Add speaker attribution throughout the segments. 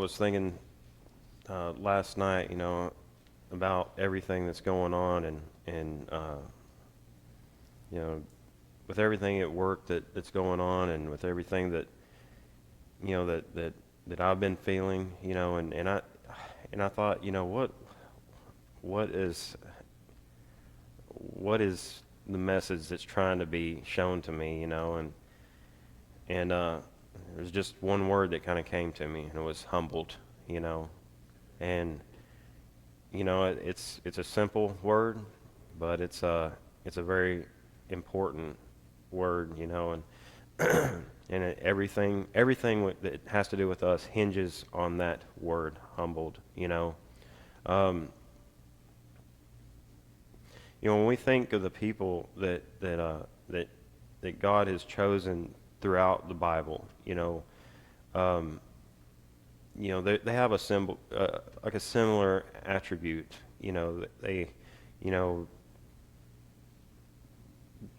Speaker 1: was thinking last night, about everything that's going on, and with everything at work that's going on, and with everything that that I've been feeling, and I thought, what is the message that's trying to be shown to me, and there's just one word that kind of came to me, and it was humbled, and it's a simple word, but it's a very important word, and everything that has to do with us hinges on that word, humbled, when we think of the people that God has chosen throughout the Bible, they have a symbol, like a similar attribute, that they,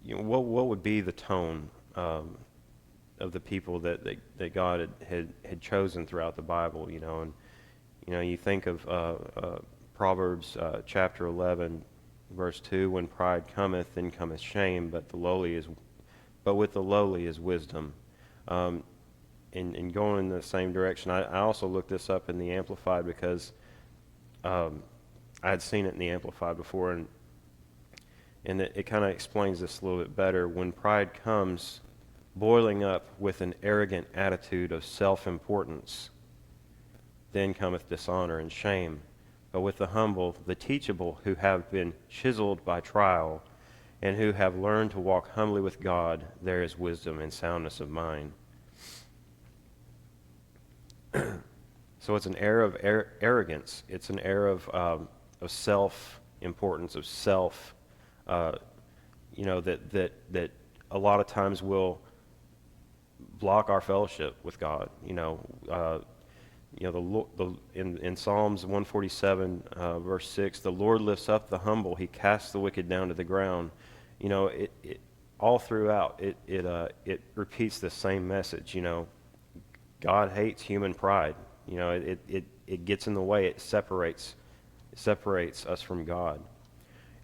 Speaker 1: what would be the tone of the people that God had chosen throughout the Bible, and you think of Proverbs chapter 11, verse 2, when pride cometh, then cometh shame, but with the lowly is wisdom. And going in the same direction, I also looked this up in the Amplified because I had seen it in the Amplified before, and it kind of explains this a little bit better. When pride comes, boiling up with an arrogant attitude of self-importance, then cometh dishonor and shame. But with the humble, the teachable, who have been chiseled by trial, and who have learned to walk humbly with God, there is wisdom and soundness of mind. So it's an air of arrogance. It's an air of self-importance, of self, that a lot of times will block our fellowship with God. In Psalms 147, verse 6, the Lord lifts up the humble; He casts the wicked down to the ground. It all throughout it repeats the same message. God hates human pride. It gets in the way. It separates us from God.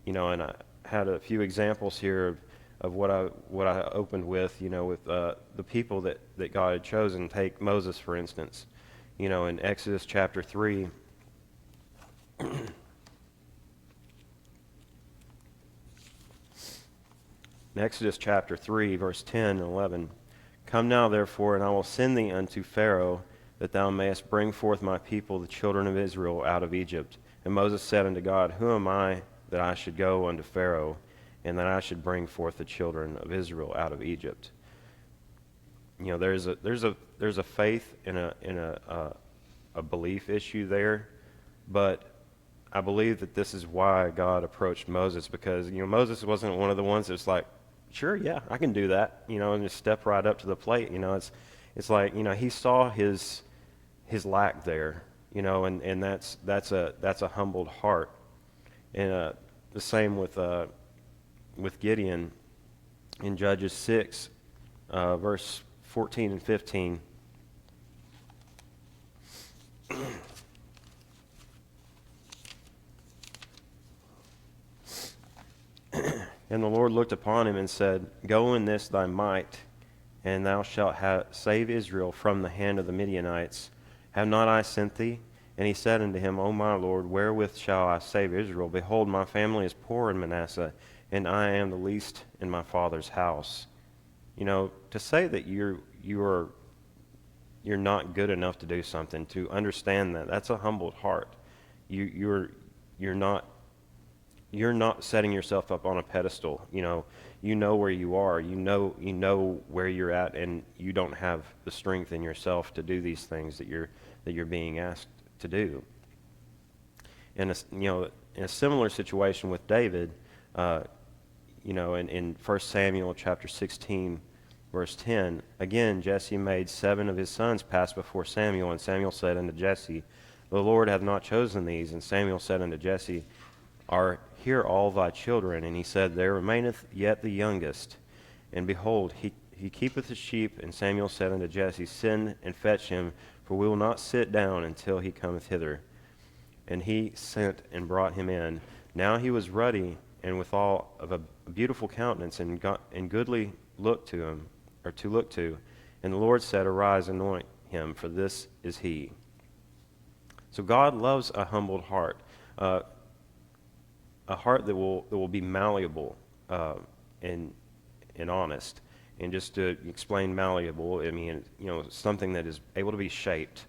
Speaker 1: And I had a few examples here of what I opened with. With the people that God had chosen. Take Moses, for instance. In Exodus chapter 3. In Exodus chapter 3, verse 10 and 11. Come now, therefore, and I will send thee unto Pharaoh, that thou mayest bring forth my people, the children of Israel, out of Egypt. And Moses said unto God, Who am I that I should go unto Pharaoh, and that I should bring forth the children of Israel out of Egypt? There's a faith and a belief issue there, but I believe that this is why God approached Moses, because Moses wasn't one of the ones that's like, sure, yeah, I can do that, and just step right up to the plate. It's like he saw his lack there, and that's a humbled heart. And the same with Gideon in Judges 6, verse 14 and 15. And the Lord looked upon him and said, Go in this thy might, and thou shalt save Israel from the hand of the Midianites. Have not I sent thee? And he said unto him, O my Lord, wherewith shall I save Israel? Behold, my family is poor in Manasseh, and I am the least in my father's house. To say that you're not good enough to do something, to understand that's a humbled heart. You're not setting yourself up on a pedestal. You know where you are. You know where you're at, and you don't have the strength in yourself to do these things that you're being asked to do. And in a similar situation with David, in 1 Samuel chapter 16, verse 10, again Jesse made 7 of his sons pass before Samuel, and Samuel said unto Jesse, The Lord hath not chosen these. And Samuel said unto Jesse, Are here all thy children? And he said, There remaineth yet the youngest. And behold, he keepeth the sheep. And Samuel said unto Jesse, Send and fetch him, for we will not sit down until he cometh hither. And he sent and brought him in. Now he was ruddy and withal of a beautiful countenance, and goodly look to him, or to look to. And the Lord said, Arise, anoint him, for this is he. So God loves a humbled heart, a heart that will be malleable and honest. And just to explain malleable, I mean, something that is able to be shaped,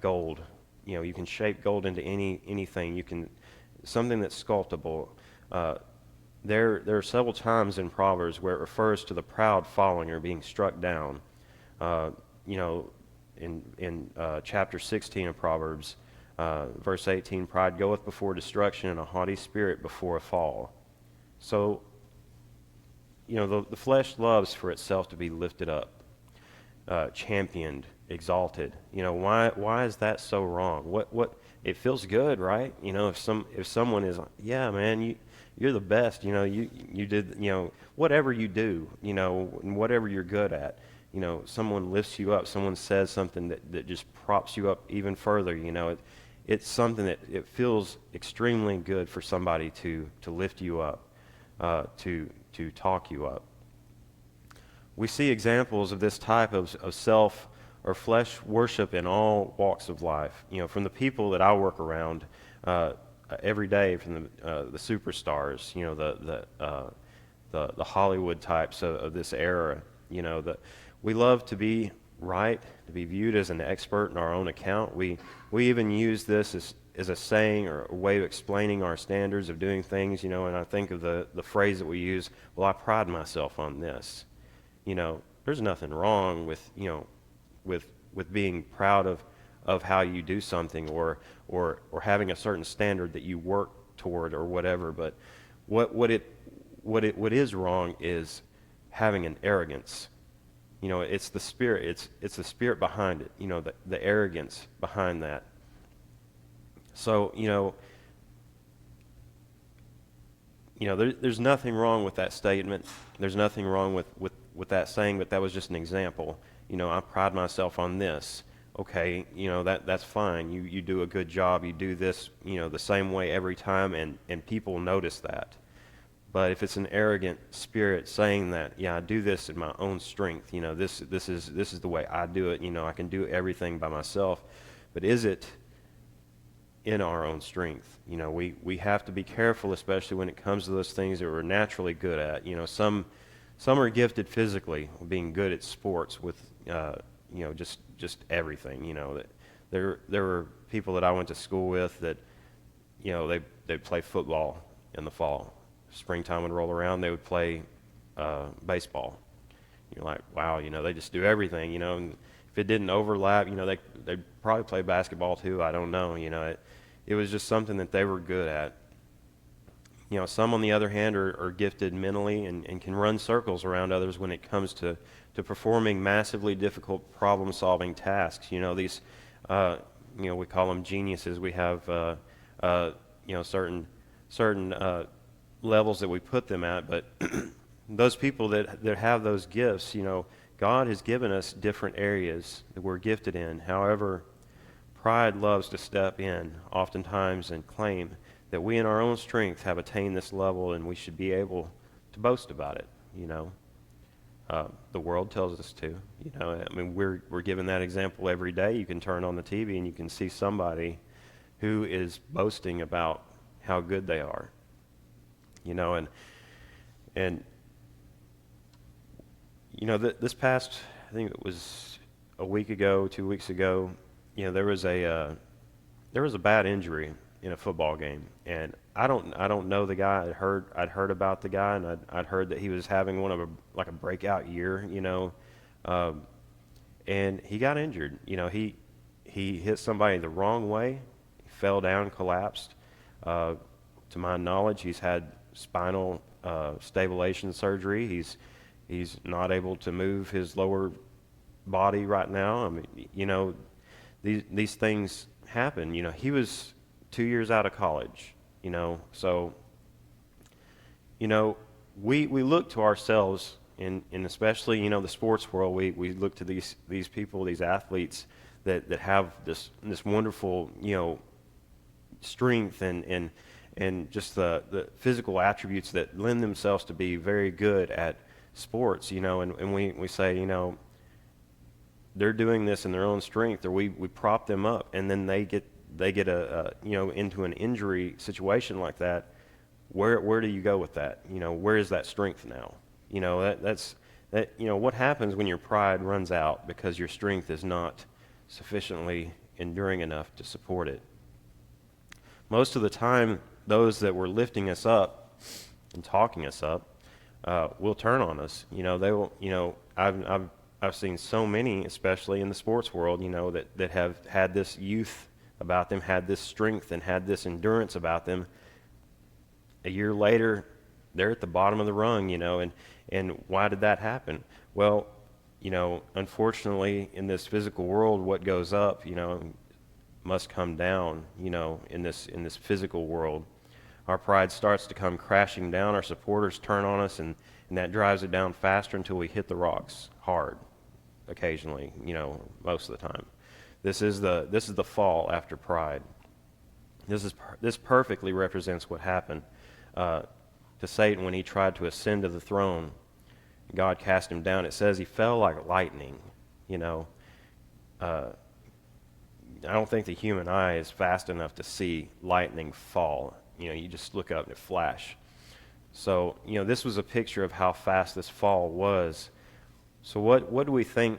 Speaker 1: gold. You can shape gold into anything. Something that's sculptable. There are several times in Proverbs where it refers to the proud falling or being struck down. In chapter 16 of Proverbs, verse 18, pride goeth before destruction, and a haughty spirit before a fall. So, the flesh loves for itself to be lifted up, championed, exalted. Why is that so wrong? What it feels good, right? If someone is, yeah, man, you're the best. You did, whatever you do, and whatever you're good at. Someone lifts you up. Someone says something that just props you up even further. It's something that it feels extremely good for somebody to lift you up, to talk you up. We see examples of this type of self or flesh worship in all walks of life. From the people that I work around every day, from the superstars, the Hollywood types of this era. We love to be right, to be viewed as an expert in our own account. We even use this as a saying or a way of explaining our standards of doing things, and I think of the phrase that we use, well, I pride myself on this. There's nothing wrong with being proud of how you do something or having a certain standard that you work toward or whatever, but what is wrong is having an arrogance. It's the spirit. It's the spirit behind it. The arrogance behind that. So there's nothing wrong with that statement. There's nothing wrong with that saying, but that was just an example. I pride myself on this. Okay, that's fine. You do a good job. You do this, the same way every time, and people notice that. But if it's an arrogant spirit saying that, yeah, I do this in my own strength. This is the way I do it. I can do everything by myself. But is it in our own strength? We have to be careful, especially when it comes to those things that we're naturally good at. Some are gifted physically, being good at sports with just everything. That there were people that I went to school with that they play football in the fall. Springtime would roll around, they would play baseball. You're like, wow, they just do everything. And if it didn't overlap, they'd probably play basketball too. I don't know. It was just something that they were good at. Some, on the other hand, are gifted mentally and can run circles around others when it comes to performing massively difficult problem-solving tasks. These, we call them geniuses. We have, certain levels that we put them at. But those people that have those gifts, God has given us different areas that we're gifted in. However, pride loves to step in oftentimes and claim that we in our own strength have attained this level and we should be able to boast about it. The world tells us to. We're given that example every day. You can turn on the TV and you can see somebody who is boasting about how good they are. This past, I think it was a week ago, 2 weeks ago, there was a bad injury in a football game, and I don't know the guy. I'd heard about the guy, and I'd heard that he was having one of a breakout year, and he got injured. He hit somebody the wrong way, he fell down, collapsed. To my knowledge, he's had spinal stabilization surgery. He's not able to move his lower body right now. These things happen. He was 2 years out of college. So we look to ourselves, and especially the sports world. We look to these people, these athletes that have this wonderful, strength and just the physical attributes that lend themselves to be very good at sports, and we say, they're doing this in their own strength, or we prop them up, and then they get into an injury situation like that. Where do you go with that? Where is that strength now? That's what happens when your pride runs out because your strength is not sufficiently enduring enough to support it. Most of the time, those that were lifting us up and talking us up will turn on us. They will. I've seen so many, especially in the sports world, that have had this youth about them, had this strength, and had this endurance about them. A year later, they're at the bottom of the rung, and why did that happen? Well, unfortunately, in this physical world, what goes up, must come down, in this physical world. Our pride starts to come crashing down. Our supporters turn on us, and that drives it down faster until we hit the rocks hard. Occasionally, most of the time. This is the fall after pride. This perfectly represents what happened to Satan when he tried to ascend to the throne. God cast him down. It says he fell like lightning. I don't think the human eye is fast enough to see lightning fall. You just look up and it flash. So, this was a picture of how fast this fall was. So what do we think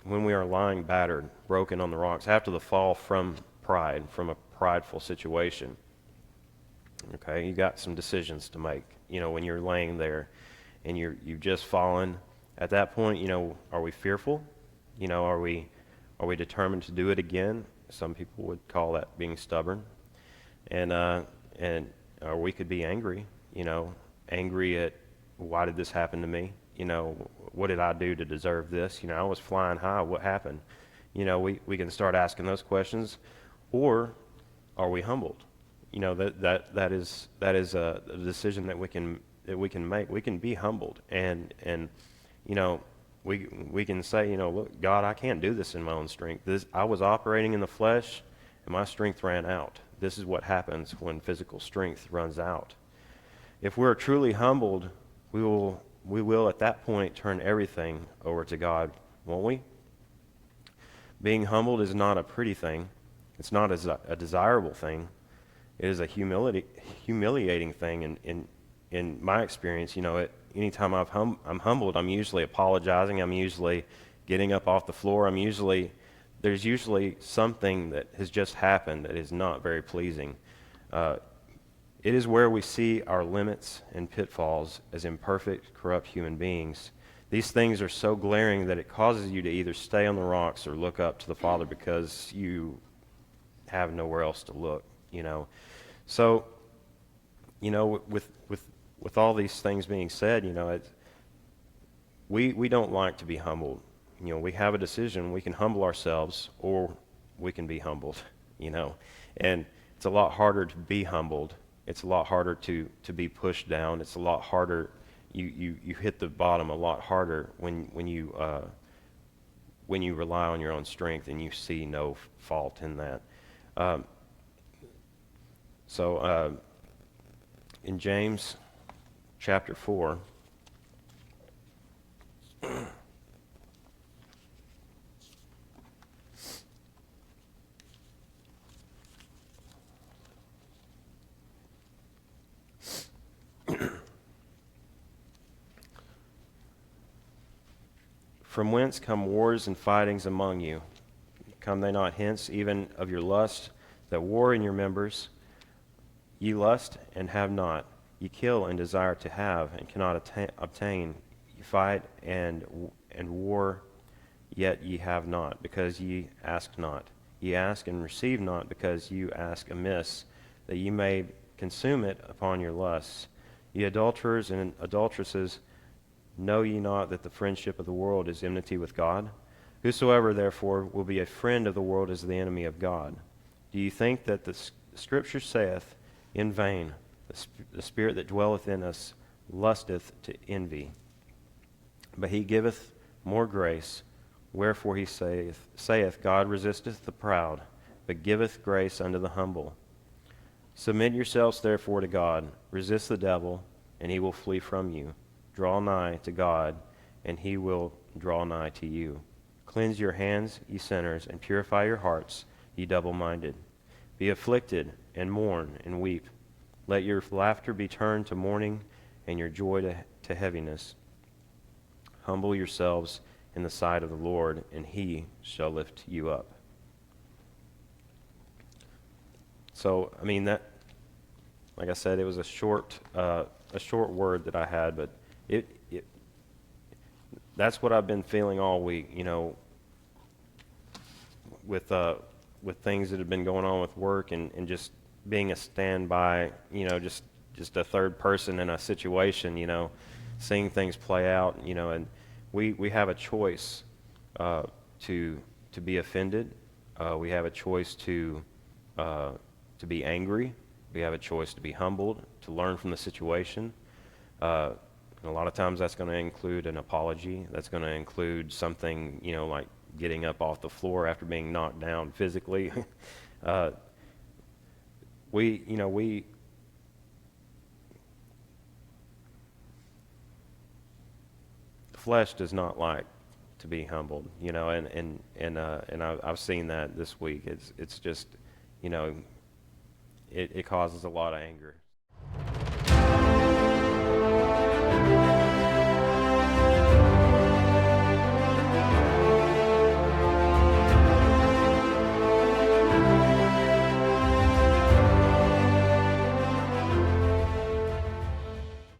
Speaker 1: when we are lying battered, broken on the rocks, after the fall from pride, from a prideful situation? Okay, you got some decisions to make, when you're laying there and you've just fallen. At that point, are we fearful? Are we determined to do it again? Some people would call that being stubborn. Or we could be angry, angry at, why did this happen to me? What did I do to deserve this? I was flying high. What happened? We can start asking those questions. Or are we humbled? That is a decision that we can make. We can be humbled, and we can say, look, God, I can't do this in my own strength. I was operating in the flesh, and my strength ran out. This is what happens when physical strength runs out. If we're truly humbled, we will at that point turn everything over to God, won't we? Being humbled is not a pretty thing. It's not a desirable thing. It is a humiliating thing. In my experience, anytime I'm humbled, I'm usually apologizing. I'm usually getting up off the floor. There's usually something that has just happened that is not very pleasing. It is where we see our limits and pitfalls as imperfect, corrupt human beings. These things are so glaring that it causes you to either stay on the rocks or look up to the Father because you have nowhere else to look. So, with all these things being said, we don't like to be humbled. We have a decision. We can humble ourselves, or we can be humbled. And it's a lot harder to be humbled. It's a lot harder to be pushed down. It's a lot harder. You hit the bottom a lot harder when you rely on your own strength and you see no fault in that. So in James chapter 4, from whence come wars and fightings among you? Come they not hence, even of your lust that war in your members? Ye lust and have not. Ye kill and desire to have and cannot obtain. Ye fight and war, yet ye have not, because ye ask not. Ye ask and receive not, because you ask amiss, that ye may consume it upon your lusts. Ye adulterers and adulteresses, know ye not that the friendship of the world is enmity with God? Whosoever therefore will be a friend of the world is the enemy of God. Do you think that the Scripture saith in vain, the Spirit that dwelleth in us lusteth to envy? But he giveth more grace. Wherefore he saith, God resisteth the proud, but giveth grace unto the humble. Submit yourselves therefore to God. Resist the devil, and he will flee from you. Draw nigh to God, and he will draw nigh to you. Cleanse your hands, ye sinners, and purify your hearts, ye double-minded. Be afflicted, and mourn, and weep. Let your laughter be turned to mourning, and your joy to heaviness. Humble yourselves in the sight of the Lord, and he shall lift you up. So, I mean, that, like I said, it was a short word that I had, but it that's what I've been feeling all week, you know, with things that have been going on with work and just being a standby, you know, just a third person in a situation, you know, seeing things play out, you know, and we have a choice to be offended. We have a choice to be angry. We have a choice to be humbled, to learn from the situation. And a lot of times that's going to include an apology. That's going to include something, you know, like getting up off the floor after being knocked down physically. The flesh does not like to be humbled, you know, and I've seen that this week. It's just, you know, it causes a lot of anger.